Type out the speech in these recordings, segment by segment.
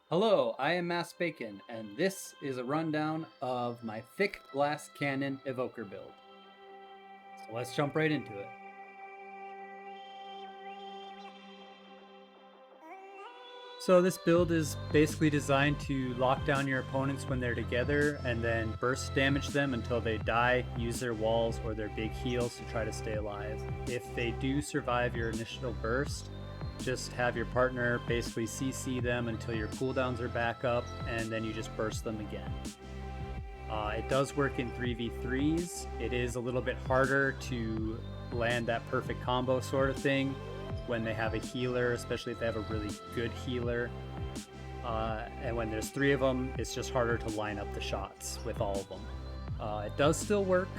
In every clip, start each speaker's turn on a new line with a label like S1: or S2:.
S1: Hello, I am Mass Bacon, and this is a rundown of my thick glass cannon Evoker build. So let's jump right into it. So this build is basically designed to lock down your opponents when they're together and then burst damage them until they die, use their walls or their big heals to try to stay alive. If they do survive your initial burst, just have your partner basically CC them until your cooldowns are back up, and then you just burst them again. It does work in 3v3s. It is a little bit harder to land that perfect combo sort of thing when they have a healer, especially if they have a really good healer. And when there's 3 of them, it's just harder to line up the shots with all of them. It does still work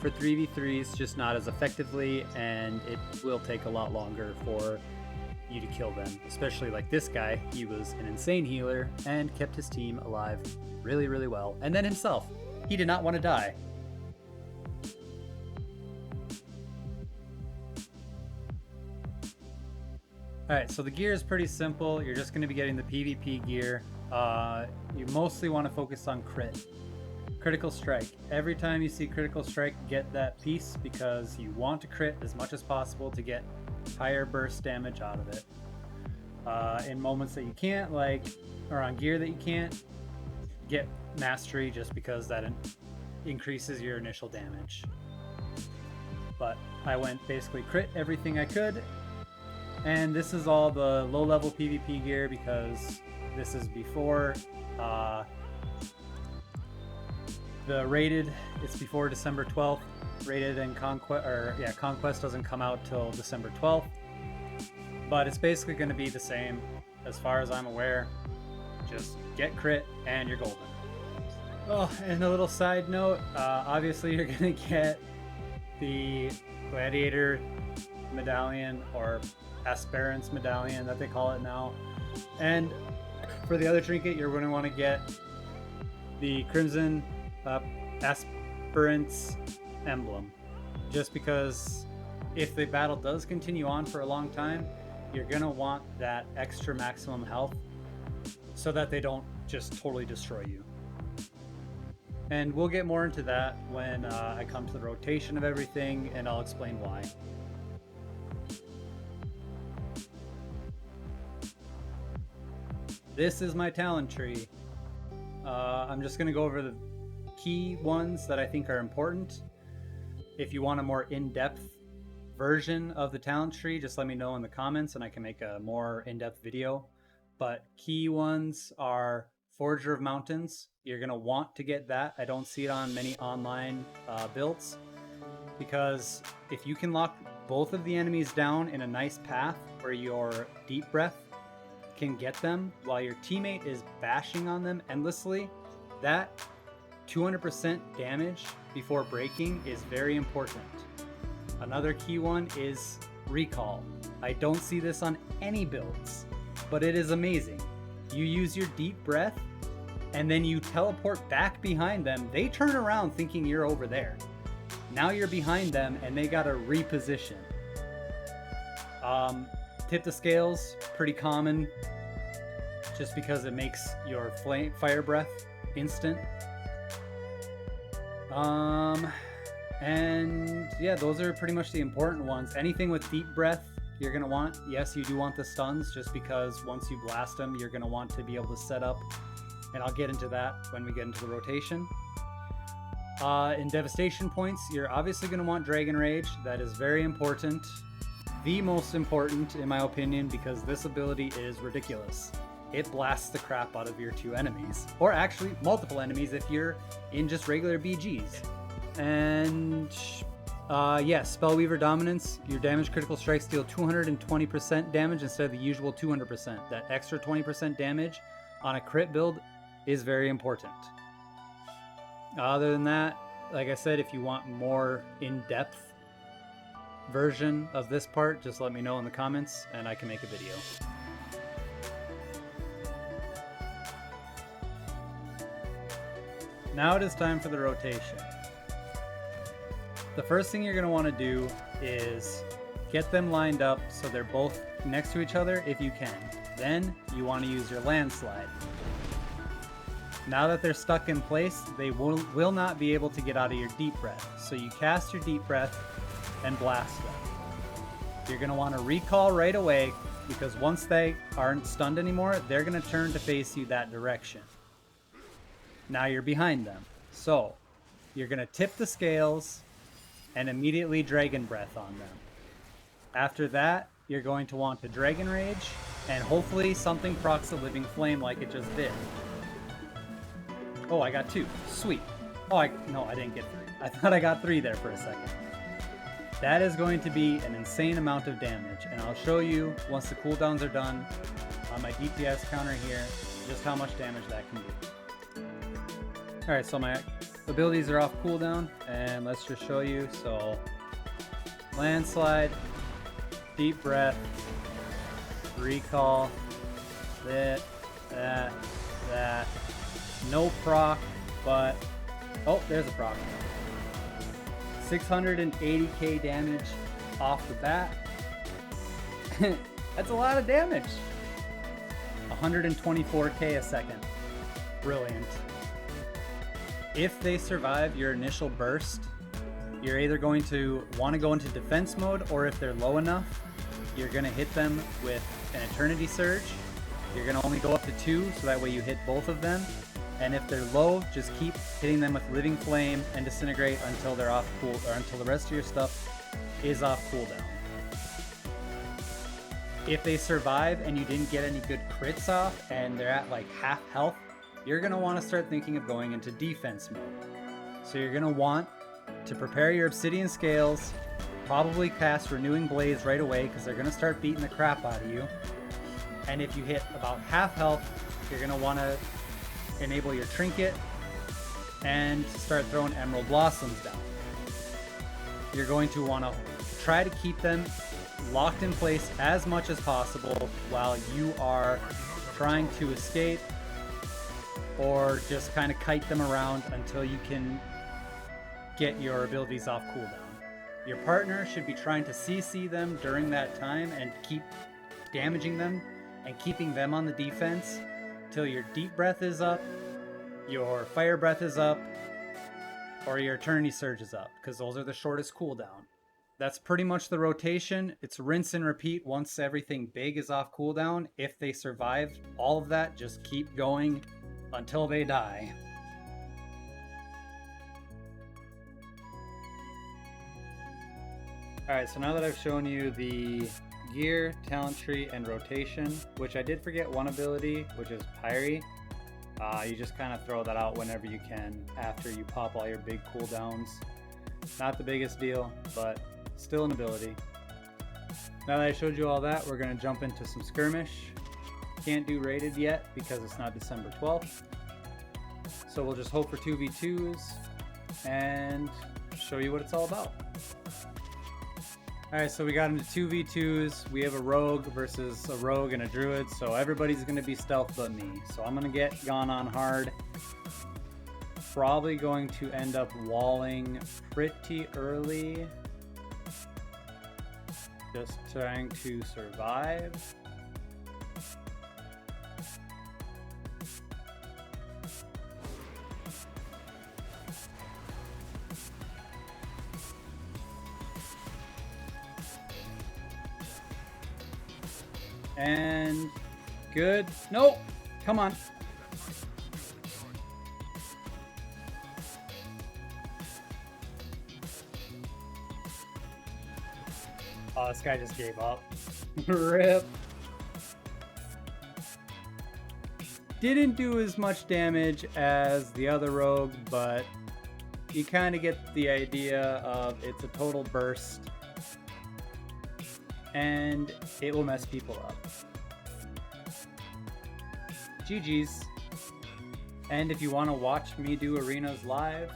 S1: for 3v3s, just not as effectively, and it will take a lot longer for you to kill them, especially like this guy. He was an insane healer and kept his team alive really, really well. And then himself, he did not want to die. Alright, so the gear is pretty simple. You're just going to be getting the PvP gear. You mostly want to focus on crit. Critical strike. Every time you see critical strike, get that piece because you want to crit as much as possible to get higher burst damage out of it. In moments that you can't, or on gear that you can't, get mastery just because that increases your initial damage. But I went basically crit everything I could, and this is all the low level PvP gear because this is before the rated. It's before December 12th. Rated and Conquest doesn't come out till December 12th. But it's basically going to be the same as far as I'm aware. Just get crit and you're golden. Oh, and a little side note, obviously you're going to get the Gladiator medallion, or Aspirants medallion that they call it now. And for the other trinket, you're going to want to get the Crimson Aspirants emblem. Just because if the battle does continue on for a long time, you're going to want that extra maximum health so that they don't just totally destroy you. And we'll get more into that when I come to the rotation of everything, and I'll explain why. This is my talent tree. I'm just going to go over the key ones that I think are important. If you want a more in-depth version of the talent tree, just let me know in the comments and I can make a more in-depth video. But key ones are Forger of Mountains. You're going to want to get that. I don't see it on many online builds, because if you can lock both of the enemies down in a nice path where your deep breath can get them while your teammate is bashing on them endlessly, that 200% damage before breaking is very important. Another key one is recall. I don't see this on any builds, but it is amazing. You use your deep breath and then you teleport back behind them. They turn around thinking you're over there. Now you're behind them and they gotta reposition. Tip the scales, pretty common, just because it makes your fire breath instant. And yeah, those are pretty much the important ones. Anything with deep breath, you're going to want, yes, you do want the stuns, just because once you blast them, you're going to want to be able to set up, and I'll get into that when we get into the rotation. In devastation points, you're obviously going to want Dragon Rage. That is very important. The most important, in my opinion, because this ability is ridiculous. It blasts the crap out of your 2 enemies, or actually multiple enemies if you're in just regular BGs. And yes, Spellweaver Dominance. Your damage critical strikes deal 220% damage instead of the usual 200%. That extra 20% damage on a crit build is very important. Other than that, like I said, if you want more in-depth version of this part, just let me know in the comments and I can make a video. Now it is time for the rotation. The first thing you're going to want to do is get them lined up so they're both next to each other if you can. Then you want to use your landslide. Now that they're stuck in place, they will not be able to get out of your deep breath. So you cast your deep breath and blast them. You're going to want to recall right away, because once they aren't stunned anymore, they're going to turn to face you that direction. Now you're behind them. So you're going to tip the scales and immediately Dragon Breath on them. After that, you're going to want to Dragon Rage, and hopefully something procs a Living Flame like it just did. Oh, I got 2. Sweet. Oh, no, I didn't get 3. I thought I got 3 there for a second. That is going to be an insane amount of damage, and I'll show you once the cooldowns are done on my DPS counter here just how much damage that can do. Alright, so my abilities are off cooldown, and let's just show you. So, Landslide, Deep Breath, Recall, that, no proc, but, oh, there's a proc. 680k damage off the bat. That's a lot of damage. 124k a second. Brilliant. If they survive your initial burst, you're either going to want to go into defense mode, or if they're low enough, you're going to hit them with an Eternity Surge. You're going to only go up to 2, so that way you hit both of them. And if they're low, just keep hitting them with Living Flame and Disintegrate until they're off cool, or until the rest of your stuff is off cooldown. If they survive and you didn't get any good crits off and they're at like half health, you're gonna want to start thinking of going into defense mode. So you're gonna want to prepare your Obsidian Scales, probably cast Renewing Blaze right away because they're gonna start beating the crap out of you. And if you hit about half health, you're gonna want to enable your trinket and start throwing Emerald Blossoms down. You're going to want to try to keep them locked in place as much as possible while you are trying to escape, or just kind of kite them around until you can get your abilities off cooldown. Your partner should be trying to CC them during that time and keep damaging them and keeping them on the defense till your Deep Breath is up, your Fire Breath is up, or your Eternity Surge is up, because those are the shortest cooldown. That's pretty much the rotation. It's rinse and repeat once everything big is off cooldown. If they survive all of that, just keep going until they die. Alright, so now that I've shown you the gear, talent tree, and rotation, which I did forget one ability, which is Pyre. You just kind of throw that out whenever you can after you pop all your big cooldowns. Not the biggest deal, but still an ability. Now that I showed you all that, we're going to jump into some skirmish. Can't do rated yet because it's not December 12th. So we'll just hope for 2v2s and show you what it's all about. Alright, so we got into 2v2s. We have a rogue versus a rogue and a druid, so everybody's going to be stealth but me. So I'm going to get gone on hard. Probably going to end up walling pretty early. Just trying to survive. And good. Nope. Come on. Oh, this guy just gave up. Rip. Didn't do as much damage as the other rogue, but you kind of get the idea of it's a total burst. And it will mess people up. GG's. And if you want to watch me do arenas live,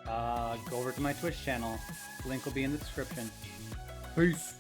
S1: go over to my Twitch channel. Link will be in the description. Peace.